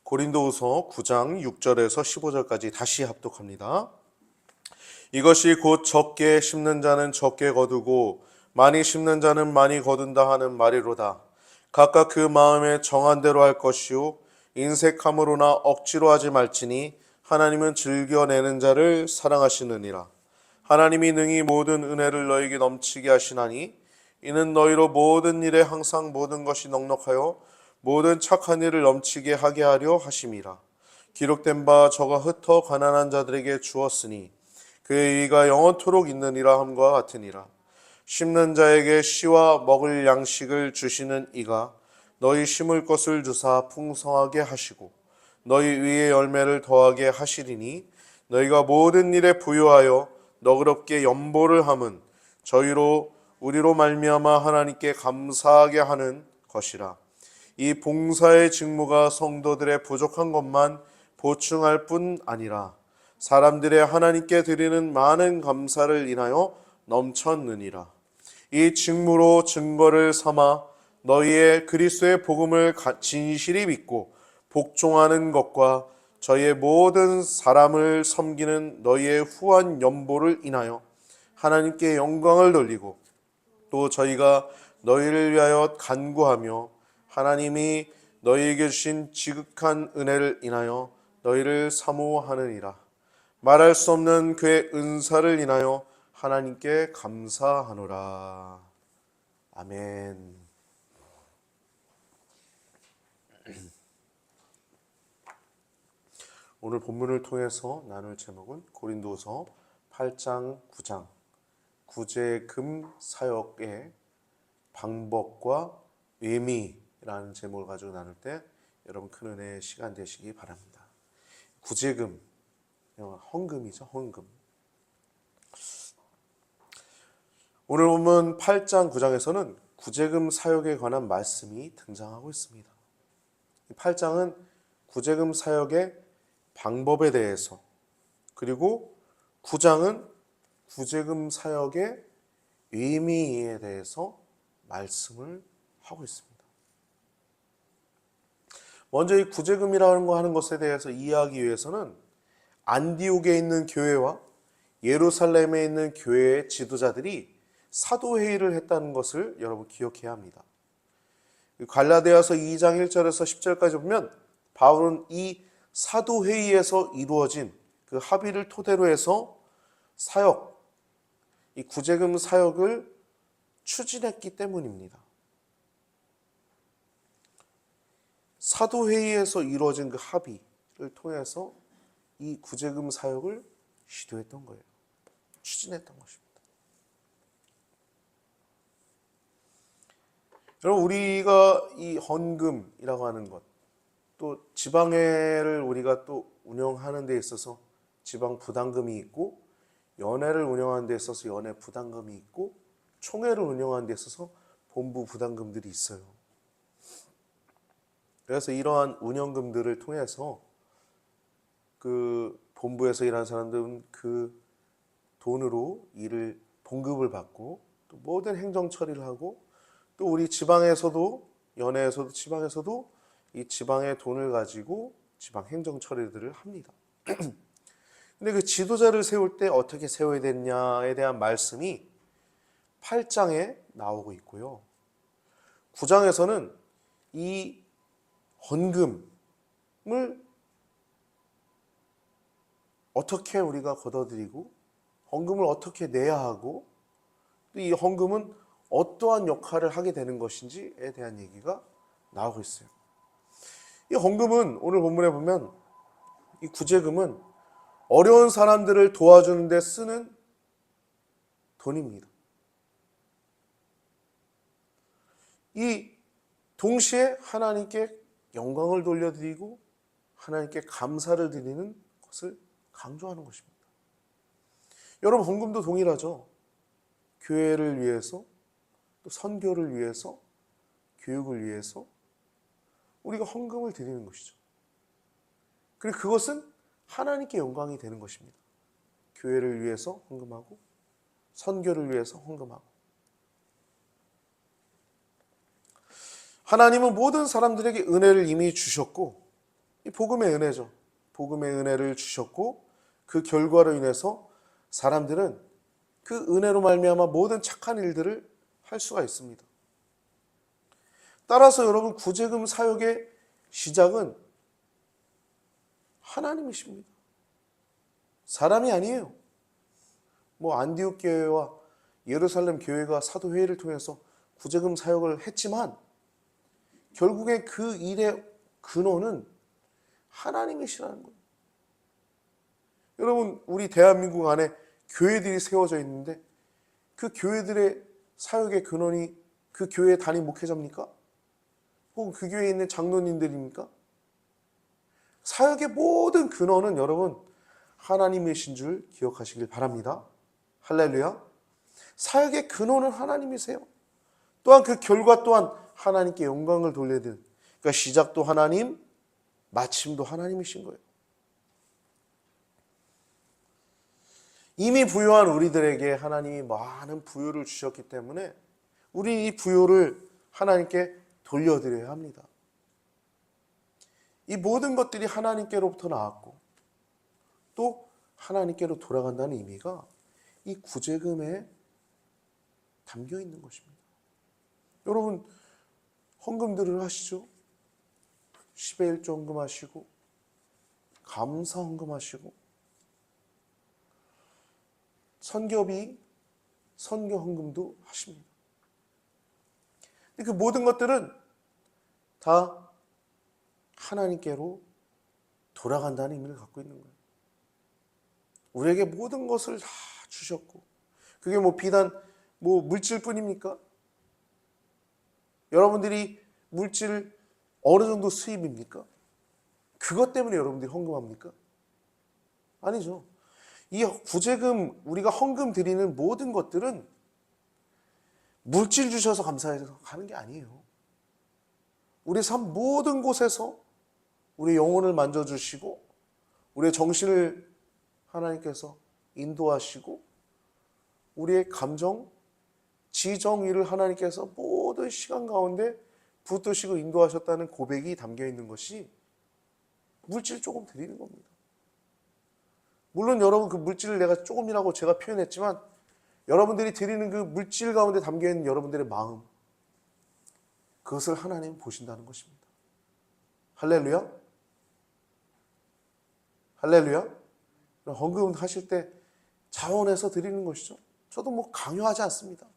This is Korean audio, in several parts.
고린도후서 9장 6절에서 15절까지 다시 합독합니다. 이것이 곧 적게 심는 자는 적게 거두고 많이 심는 자는 많이 거둔다 하는 말이로다. 각각 그 마음에 정한 대로 할 것이요 인색함으로나 억지로 하지 말지니 하나님은 즐겨내는 자를 사랑하시느니라. 하나님이 능히 모든 은혜를 너희에게 넘치게 하시나니 이는 너희로 모든 일에 항상 모든 것이 넉넉하여 모든 착한 일을 넘치게 하게 하려 하심이라. 기록된 바 저가 흩어 가난한 자들에게 주었으니 그의 의가 영원토록 있느니라 함과 같으니라. 심는 자에게 씨와 먹을 양식을 주시는 이가 너희 심을 것을 주사 풍성하게 하시고 너희 위에 열매를 더하게 하시리니 너희가 모든 일에 부유하여 너그럽게 연보를 함은 저희로 우리로 말미암아 하나님께 감사하게 하는 것이라. 이 봉사의 직무가 성도들의 부족한 것만 보충할 뿐 아니라 사람들의 하나님께 드리는 많은 감사를 인하여 넘쳤느니라. 이 직무로 증거를 삼아 너희의 그리스도의 복음을 진실히 믿고 복종하는 것과 저희의 모든 사람을 섬기는 너희의 후한 연보를 인하여 하나님께 영광을 돌리고 또 저희가 너희를 위하여 간구하며 하나님이 너희에게 주신 지극한 은혜를 인하여 너희를 사모하느니라. 말할 수 없는 그의 은사를 인하여 하나님께 감사하노라. 아멘. 오늘 본문을 통해서 나눌 제목은 고린도서 8장 9장 구제금 사역의 방법과 의미라는 제목을 가지고 나눌 때 여러분 큰 은혜의 시간 되시기 바랍니다. 구제금, 헌금이죠. 헌금. 오늘 본문 8장 9장에서는 구제금 사역에 관한 말씀이 등장하고 있습니다. 8장은 구제금 사역의 방법에 대해서, 그리고 9장은 구제금 사역의 의미에 대해서 말씀을 하고 있습니다. 먼저 이 구제금이라는 거 하는 것에 대해서 이해하기 위해서는 안디옥에 있는 교회와 예루살렘에 있는 교회의 지도자들이 사도회의를 했다는 것을 여러분 기억해야 합니다. 갈라디아서 2장 1절에서 10절까지 보면 바울은 이 사도회의에서 이루어진 그 합의를 토대로 해서 사역, 이 구제금 사역을 추진했기 때문입니다. 사도회의에서 이루어진 그 합의를 통해서 이 구제금 사역을 시도했던 거예요. 추진했던 것입니다. 여러분, 우리가 이 헌금이라고 하는 것, 또 지방회를 우리가 또 운영하는 데 있어서 지방 부담금이 있고, 연회를 운영하는 데 있어서 연회 부담금이 있고, 총회를 운영하는 데 있어서 본부 부담금들이 있어요. 그래서 이러한 운영금들을 통해서 그 본부에서 일하는 사람들은 그 돈으로 일을 봉급을 받고 또 모든 행정 처리를 하고, 또 우리 지방에서도 연회에서도 지방에서도 이 지방의 돈을 가지고 지방 행정 처리들을 합니다. 근데 그 지도자를 세울 때 어떻게 세워야 되냐에 대한 말씀이 8장에 나오고 있고요. 9장에서는 이 헌금을 어떻게 우리가 걷어들이고 헌금을 어떻게 내야 하고 또 이 헌금은 어떠한 역할을 하게 되는 것인지에 대한 얘기가 나오고 있어요. 이 헌금은 오늘 본문에 보면 이 구제금은 어려운 사람들을 도와주는 데 쓰는 돈입니다. 이 동시에 하나님께 영광을 돌려드리고 하나님께 감사를 드리는 것을 강조하는 것입니다. 여러분, 헌금도 동일하죠. 교회를 위해서, 또 선교를 위해서, 교육을 위해서 우리가 헌금을 드리는 것이죠. 그리고 그것은 하나님께 영광이 되는 것입니다. 교회를 위해서 헌금하고 선교를 위해서 헌금하고. 하나님은 모든 사람들에게 은혜를 이미 주셨고 이 복음의 은혜죠. 복음의 은혜를 주셨고 그 결과로 인해서 사람들은 그 은혜로 말미암아 모든 착한 일들을 할 수가 있습니다. 따라서 여러분 구제금 사역의 시작은 하나님이십니다. 사람이 아니에요. 뭐 안디옥 교회와 예루살렘 교회가 사도회의를 통해서 구제금 사역을 했지만 결국에 그 일의 근원은 하나님이시라는 거예요. 여러분 우리 대한민국 안에 교회들이 세워져 있는데 그 교회들의 사역의 근원이 그 교회 담임 목회자입니까? 혹은 그 교회에 있는 장로님들입니까? 사역의 모든 근원은 여러분 하나님이신 줄 기억하시길 바랍니다. 할렐루야. 사역의 근원은 하나님이세요. 또한 그 결과 또한 하나님께 영광을 돌려야 되는, 그러니까 시작도 하나님, 마침도 하나님이신 거예요. 이미 부유한 우리들에게 하나님이 많은 부유를 주셨기 때문에 우리 이 부유를 하나님께 돌려드려야 합니다. 이 모든 것들이 하나님께로부터 나왔고 또 하나님께로 돌아간다는 의미가 이 구제금에 담겨 있는 것입니다. 여러분 헌금들을 하시죠. 10의 1조 헌금하시고 감사 헌금하시고 선교비, 선교 헌금도 하십니다. 그 모든 것들은 다 하나님께로 돌아간다는 의미를 갖고 있는 거예요. 우리에게 모든 것을 다 주셨고 그게 뭐 비단 뭐 물질뿐입니까? 여러분들이 물질 어느 정도 수입입니까? 그것 때문에 여러분들이 헌금합니까? 아니죠. 이 구제금 우리가 헌금 드리는 모든 것들은 물질 주셔서 감사해서 가는 게 아니에요. 우리 삶 모든 곳에서 우리 영혼을 만져주시고 우리의 정신을 하나님께서 인도하시고 우리의 감정, 지정의를 하나님께서 모든 시간 가운데 붙드시고 인도하셨다는 고백이 담겨 있는 것이 물질 조금 드리는 겁니다. 물론 여러분 그 물질을 내가 조금이라고 제가 표현했지만 여러분들이 드리는 그 물질 가운데 담겨 있는 여러분들의 마음, 그것을 하나님은 보신다는 것입니다. 할렐루야. 할렐루야. 헌금 하실 때 자원해서 드리는 것이죠. 저도 뭐 강요하지 않습니다.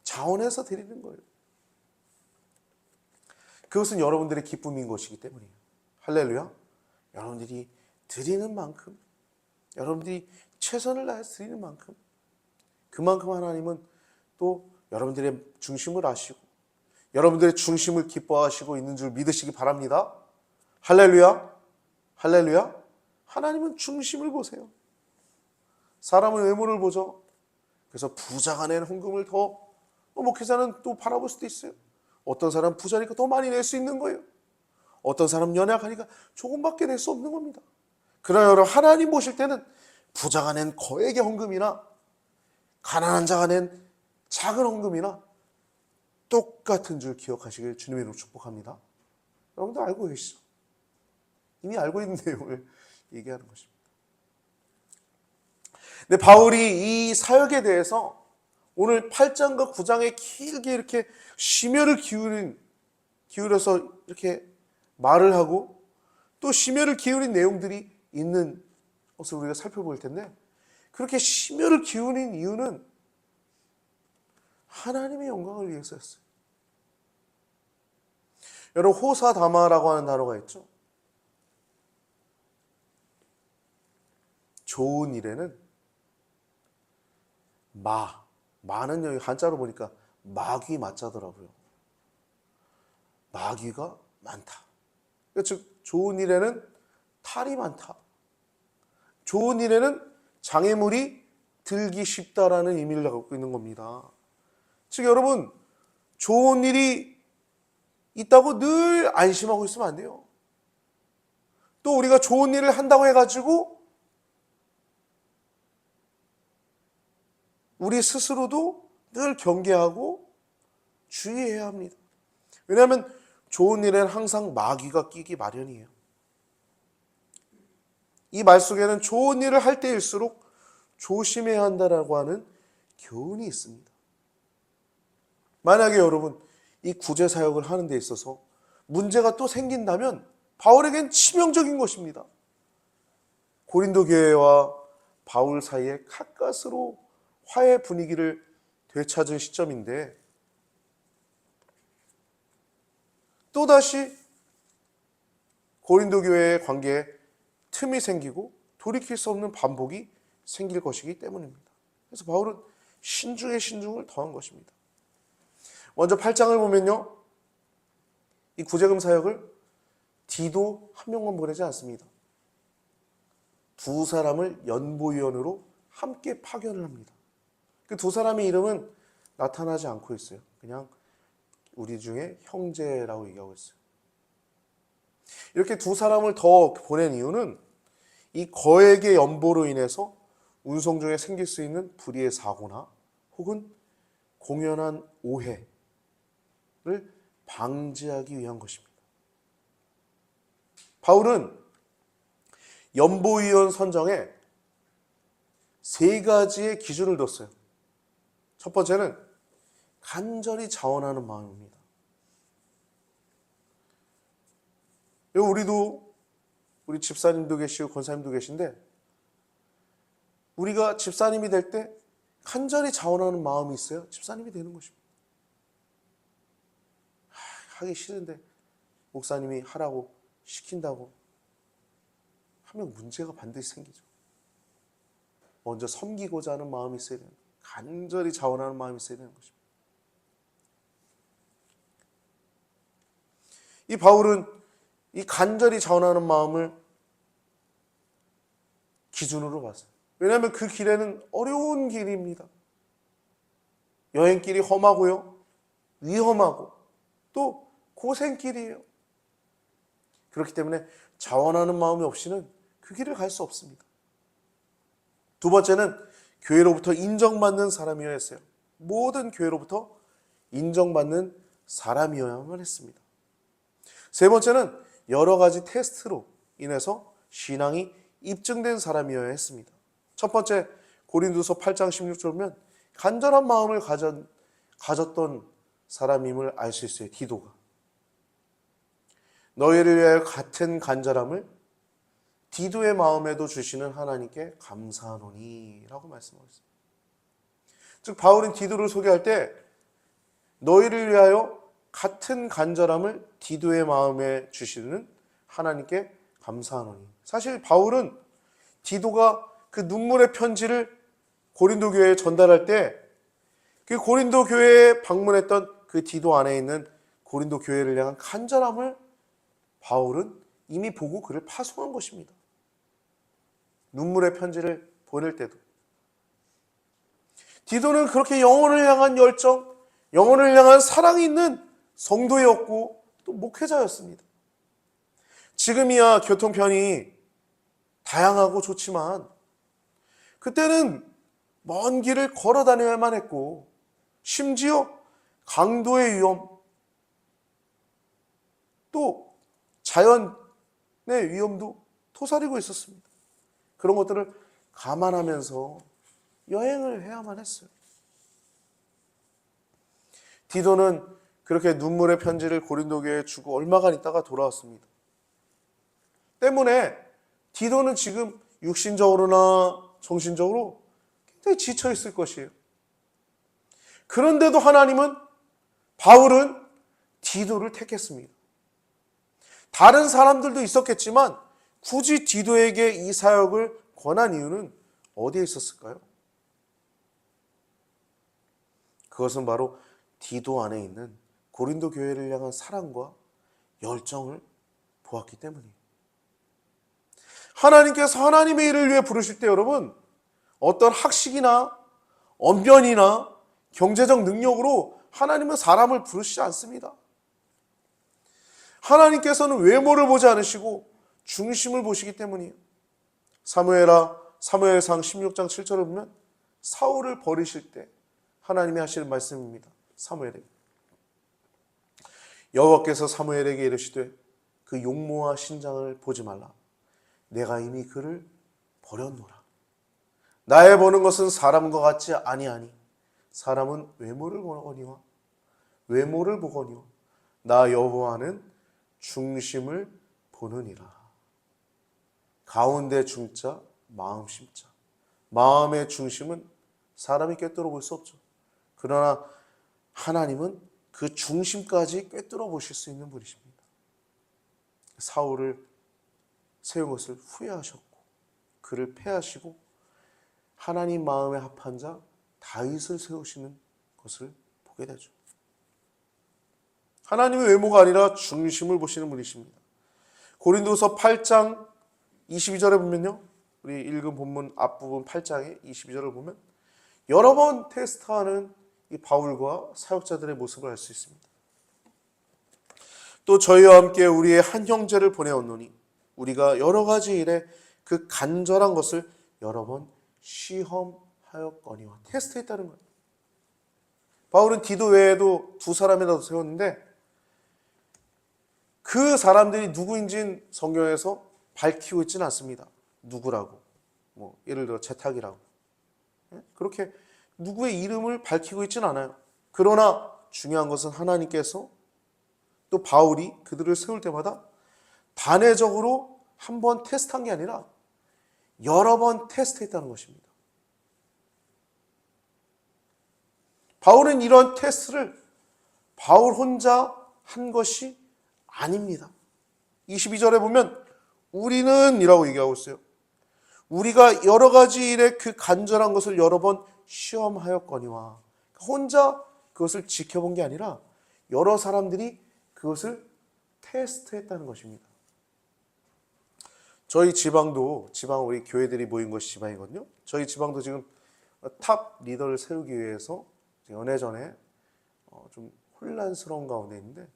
자원해서 드리는 거예요. 그것은 여러분들의 기쁨인 것이기 때문이에요. 할렐루야. 여러분들이 드리는 만큼, 여러분들이 최선을 다해서 드리는 만큼, 그만큼 하나님은 또 여러분들의 중심을 아시고 여러분들의 중심을 기뻐하시고 있는 줄 믿으시기 바랍니다. 할렐루야. 할렐루야. 하나님은 중심을 보세요. 사람은 외모를 보죠. 그래서 부자가 낸 헌금을 더 목회자는 또 바라볼 수도 있어요. 어떤 사람은 부자니까 더 많이 낼 수 있는 거예요. 어떤 사람은 연약하니까 조금밖에 낼 수 없는 겁니다. 그러나 여러분 하나님 보실 때는 부자가 낸 거액의 헌금이나 가난한 자가 낸 작은 헌금이나 똑같은 줄 기억하시길 주님의 이름으로 축복합니다. 여러분도 알고 계시죠? 이미 알고 있는 내용을 얘기하는 것입니다. 근데 바울이 이 사역에 대해서 오늘 8장과 9장에 길게 이렇게 심혈을 기울여서 이렇게 말을 하고 또 심혈을 기울인 내용들이 있는 것을 우리가 살펴볼 텐데 그렇게 심혈을 기울인 이유는 하나님의 영광을 위해서였어요. 여러분 호사다마라고 하는 단어가 있죠. 좋은 일에는 마는 여기 한자로 보니까 마귀 맞자더라고요. 마귀가 많다. 즉 좋은 일에는 탈이 많다. 좋은 일에는 장애물이 들기 쉽다라는 의미를 갖고 있는 겁니다. 즉 여러분 좋은 일이 있다고 늘 안심하고 있으면 안 돼요. 또 우리가 좋은 일을 한다고 해가지고 우리 스스로도 늘 경계하고 주의해야 합니다. 왜냐하면 좋은 일에는 항상 마귀가 끼기 마련이에요. 이 말 속에는 좋은 일을 할 때일수록 조심해야 한다라고 하는 교훈이 있습니다. 만약에 여러분 이 구제 사역을 하는 데 있어서 문제가 또 생긴다면 바울에겐 치명적인 것입니다. 고린도 교회와 바울 사이에 가까스로 화해 분위기를 되찾은 시점인데 또다시 고린도 교회의 관계에 틈이 생기고 돌이킬 수 없는 반복이 생길 것이기 때문입니다. 그래서 바울은 신중에 신중을 더한 것입니다. 먼저 8장을 보면요, 이 구제금 사역을 디도 한 명만 보내지 않습니다. 두 사람을 연보위원으로 함께 파견을 합니다. 그 두 사람의 이름은 나타나지 않고 있어요. 그냥 우리 중에 형제라고 얘기하고 있어요. 이렇게 두 사람을 더 보낸 이유는 이 거액의 연보로 인해서 운송 중에 생길 수 있는 불의의 사고나 혹은 공연한 오해를 방지하기 위한 것입니다. 바울은 연보위원 선정에 세 가지의 기준을 뒀어요. 첫 번째는 간절히 자원하는 마음입니다. 우리 집사님도 계시고 권사님도 계신데 우리가 집사님이 될 때 간절히 자원하는 마음이 있어요. 집사님이 되는 것입니다. 하기 싫은데 목사님이 하라고 시킨다고 하면 문제가 반드시 생기죠. 먼저 섬기고자 하는 마음이 있어야 됩니다. 간절히 자원하는 마음이 있어야 되는 것입니다. 이 바울은 이 간절히 자원하는 마음을 기준으로 봤어요. 왜냐하면 그 길에는 어려운 길입니다. 여행길이 험하고요, 위험하고 또 고생길이에요. 그렇기 때문에 자원하는 마음이 없이는 그 길을 갈 수 없습니다. 두 번째는 교회로부터 인정받는 사람이어야 했어요. 모든 교회로부터 인정받는 사람이어야만 했습니다. 세 번째는 여러 가지 테스트로 인해서 신앙이 입증된 사람이어야 했습니다. 첫 번째, 고린도서 8장 16절 보면 간절한 마음을 가졌던 사람임을 알 수 있어요. 디도가. 너희를 위하여 같은 간절함을 디도의 마음에도 주시는 하나님께 감사하노니 라고 말씀하고 있습니다. 즉 바울은 디도를 소개할 때 너희를 위하여 같은 간절함을 디도의 마음에 주시는 하나님께 감사하노니. 사실 바울은 디도가 그 눈물의 편지를 고린도 교회에 전달할 때 그 고린도 교회에 방문했던 그 디도 안에 있는 고린도 교회를 향한 간절함을 바울은 이미 보고 그를 파송한 것입니다. 눈물의 편지를 보낼 때도 디도는 그렇게 영혼을 향한 열정, 영혼을 향한 사랑이 있는 성도였고 또 목회자였습니다. 지금이야 교통편이 다양하고 좋지만 그때는 먼 길을 걸어 다녀야만 했고 심지어 강도의 위험 또 자연의 위험도 토사리고 있었습니다. 그런 것들을 감안하면서 여행을 해야만 했어요. 디도는 그렇게 눈물의 편지를 고린도 교회에 주고 얼마간 있다가 돌아왔습니다. 때문에 디도는 지금 육신적으로나 정신적으로 굉장히 지쳐 있을 것이에요. 그런데도 하나님은 바울은 디도를 택했습니다. 다른 사람들도 있었겠지만 굳이 디도에게 이 사역을 권한 이유는 어디에 있었을까요? 그것은 바로 디도 안에 있는 고린도 교회를 향한 사랑과 열정을 보았기 때문이에요. 하나님께서 하나님의 일을 위해 부르실 때 여러분 어떤 학식이나 언변이나 경제적 능력으로 하나님은 사람을 부르시지 않습니다. 하나님께서는 외모를 보지 않으시고 중심을 보시기 때문이에요. 사무엘상 16장 7절을 보면 사울을 버리실 때 하나님이 하시는 말씀입니다. 사무엘에게 여호와께서 사무엘에게 이르시되 그 용모와 신장을 보지 말라. 내가 이미 그를 버렸노라. 나의 보는 것은 사람과 같지 아니하니 사람은 외모를 보거니와 나 여호와는 중심을 보느니라. 가운데 중자, 마음 심자. 마음의 중심은 사람이 꿰뚫어 볼 수 없죠. 그러나 하나님은 그 중심까지 꿰뚫어 보실 수 있는 분이십니다. 사울을 세운 것을 후회하셨고 그를 패하시고 하나님 마음에 합한 자 다윗을 세우시는 것을 보게 되죠. 하나님의 외모가 아니라 중심을 보시는 분이십니다. 고린도서 8장 22절에 보면요. 우리 읽은 본문 앞부분 8장의 22절을 보면 여러 번 테스트하는 이 바울과 사역자들의 모습을 알 수 있습니다. 또 저희와 함께 우리의 한 형제를 보내었노니 우리가 여러 가지 일에 그 간절한 것을 여러 번 시험하였거니와 테스트했다는 거예요. 바울은 디도 외에도 두 사람이라도 세웠는데 그 사람들이 누구인지는 성경에서 밝히고 있지는 않습니다. 누구라고. 예를 들어 제탁이라고. 그렇게 누구의 이름을 밝히고 있지는 않아요. 그러나 중요한 것은 하나님께서 또 바울이 그들을 세울 때마다 단회적으로 한 번 테스트한 게 아니라 여러 번 테스트했다는 것입니다. 바울은 이런 테스트를 바울 혼자 한 것이 아닙니다. 22절에 보면 우리는 이라고 얘기하고 있어요. 우리가 여러 가지 일에 그 간절한 것을 여러 번 시험하였거니와 혼자 그것을 지켜본 게 아니라 여러 사람들이 그것을 테스트했다는 것입니다. 저희 지방도 우리 교회들이 모인 것이 지방이거든요. 저희 지방도 지금 탑 리더를 세우기 위해서 연애전에 좀 혼란스러운 가운데 있는데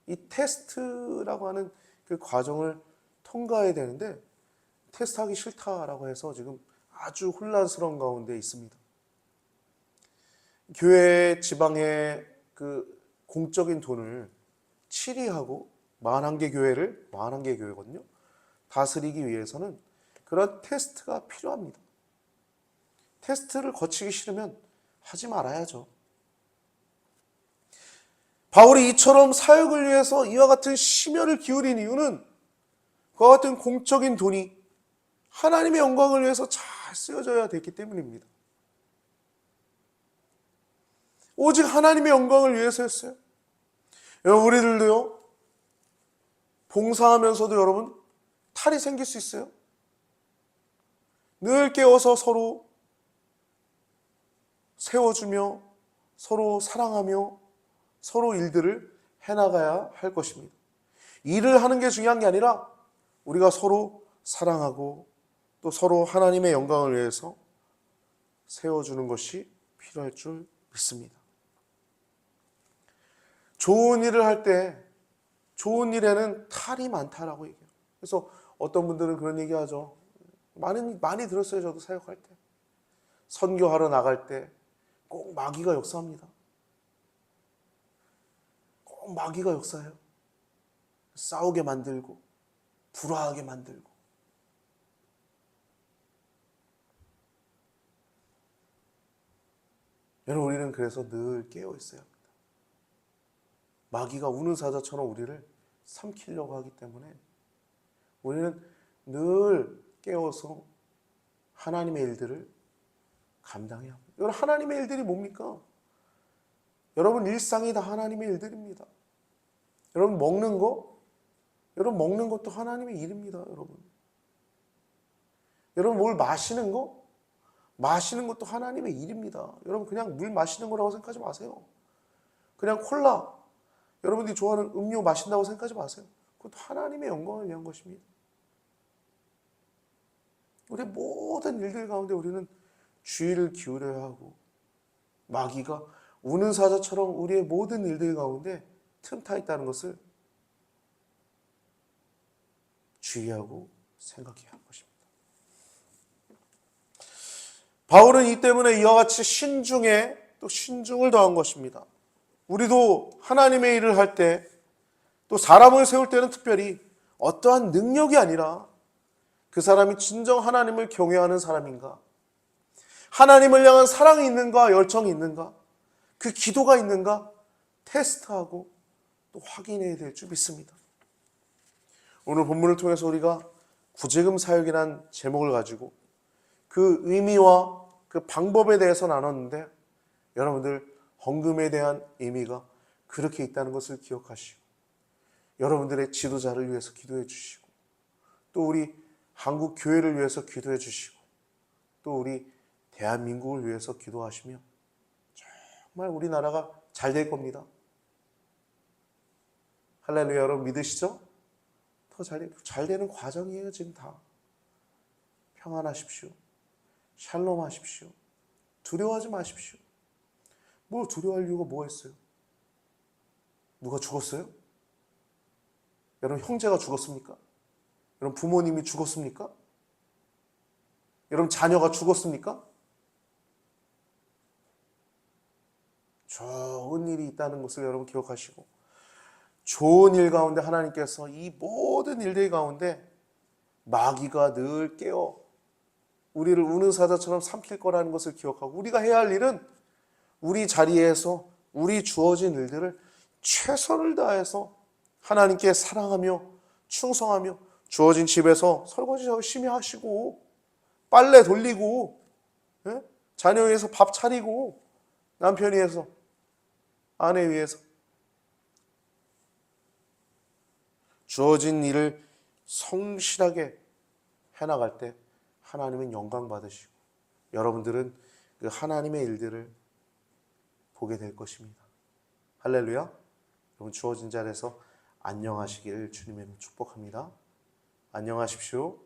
이 테스트라고 하는 그 과정을 통과해야 되는데 테스트하기 싫다라고 해서 지금 아주 혼란스러운 가운데 있습니다. 교회 지방의 그 공적인 돈을 치리하고 41개 교회거든요. 다스리기 위해서는 그런 테스트가 필요합니다. 테스트를 거치기 싫으면 하지 말아야죠. 바울이 이처럼 사역을 위해서 이와 같은 심혈을 기울인 이유는 그와 같은 공적인 돈이 하나님의 영광을 위해서 잘 쓰여져야 됐기 때문입니다. 오직 하나님의 영광을 위해서였어요. 여러분, 우리들도요, 봉사하면서도 여러분, 탈이 생길 수 있어요. 늘 깨워서 서로 세워주며, 서로 사랑하며, 서로 일들을 해나가야 할 것입니다. 일을 하는 게 중요한 게 아니라 우리가 서로 사랑하고 또 서로 하나님의 영광을 위해서 세워주는 것이 필요할 줄 믿습니다. 좋은 일을 할 때 좋은 일에는 탈이 많다라고 얘기해요. 그래서 어떤 분들은 그런 얘기하죠. 많이 들었어요. 저도 사역할 때. 선교하러 나갈 때 꼭 마귀가 역사합니다. 꼭 마귀가 역사해요. 싸우게 만들고 불화하게 만들고. 여러분, 우리는 그래서 늘 깨어 있어야 합니다. 마귀가 우는 사자처럼 우리를 삼키려고 하기 때문에 우리는 늘 깨어서 하나님의 일들을 감당해야 합니다. 여러분, 하나님의 일들이 뭡니까? 여러분, 일상이 다 하나님의 일들입니다. 여러분, 먹는 것도 하나님의 일입니다. 여러분, 뭘 마시는 것도 하나님의 일입니다. 여러분, 그냥 물 마시는 거라고 생각하지 마세요. 그냥 콜라, 여러분들이 좋아하는 음료 마신다고 생각하지 마세요. 그것도 하나님의 영광을 위한 것입니다. 우리의 모든 일들 가운데 우리는 주의를 기울여야 하고 마귀가 우는 사자처럼 우리의 모든 일들 가운데 틈타 있다는 것을 주의하고 생각해야 할 것입니다. 바울은 이 때문에 이와 같이 신중에 또 신중을 더한 것입니다. 우리도 하나님의 일을 할 때 또 사람을 세울 때는 특별히 어떠한 능력이 아니라 그 사람이 진정 하나님을 경외하는 사람인가? 하나님을 향한 사랑이 있는가? 열정이 있는가? 그 기도가 있는가? 테스트하고 또 확인해야 될 줄 믿습니다. 오늘 본문을 통해서 우리가 구제금 사역이라는 제목을 가지고 그 의미와 그 방법에 대해서 나눴는데, 여러분들 헌금에 대한 의미가 그렇게 있다는 것을 기억하시고, 여러분들의 지도자를 위해서 기도해 주시고, 또 우리 한국 교회를 위해서 기도해 주시고, 또 우리 대한민국을 위해서 기도하시면 정말 우리나라가 잘 될 겁니다. 할렐루야. 여러분 믿으시죠? 더 잘 되는 과정이에요. 지금 다 평안하십시오. 샬롬 하십시오. 두려워하지 마십시오. 뭘 두려워할 이유가 뭐 했어요? 누가 죽었어요? 여러분 형제가 죽었습니까? 여러분 부모님이 죽었습니까? 여러분 자녀가 죽었습니까? 좋은 일이 있다는 것을 여러분 기억하시고, 좋은 일 가운데 하나님께서 이 모든 일들 가운데 마귀가 늘 깨어 우리를 우는 사자처럼 삼킬 거라는 것을 기억하고, 우리가 해야 할 일은 우리 자리에서 우리 주어진 일들을 최선을 다해서 하나님께 사랑하며 충성하며, 주어진 집에서 설거지 열심히 하시고, 빨래 돌리고, 자녀 위해서 밥 차리고, 남편 위해서, 아내 위해서 주어진 일을 성실하게 해나갈 때 하나님은 영광 받으시고, 여러분들은 그 하나님의 일들을 보게 될 것입니다. 할렐루야. 여러분 주어진 자리에서 안녕하시기를 주님의 이름으로 축복합니다. 안녕하십시오.